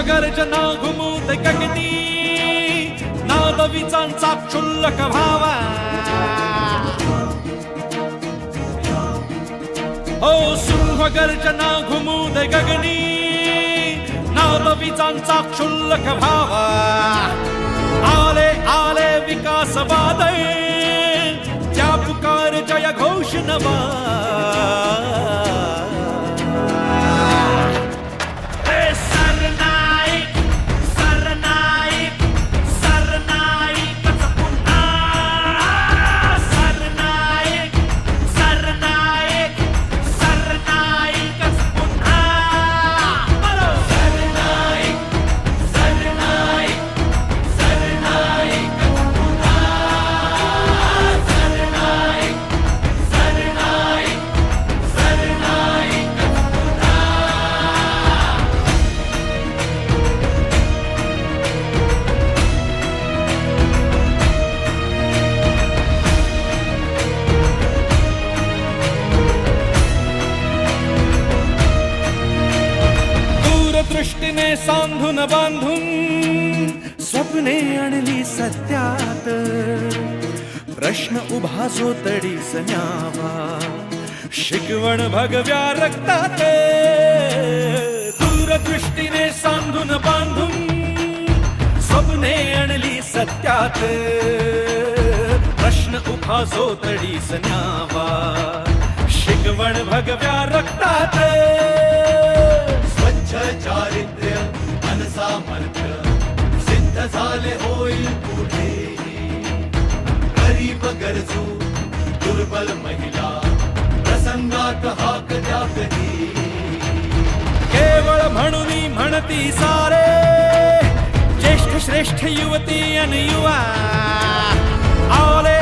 गर्जना घुमूत गगनी नाद विचांचा क्षुल्लक भावा हो सिंह गर्जना घुमूत गगनी नाद विचांचा क्षुल्लक भावा आले आले विकास वादळ त्या पुकार जय घोष नवा दृष्टीने सांधून बांधून स्वप्ने आणली सत्यात प्रश्न उभा जो तडीस न्यावा शिकवण भगव्या रक्तात दूरदृष्टीने सांधून बांधून स्वप्ने आणली सत्यात प्रश्न उभा जो तडीस न्यावा शिकवण भगव्या रक्तात चारित्र्य अनसामर्थ्य सिद्ध झाले होईल पुढे गरीब गरजू दुर्बल महिला प्रसंगात हाक द्या कधी केवळ म्हणून म्हणती सारे ज्येष्ठ श्रेष्ठ युवती आणि युवा आले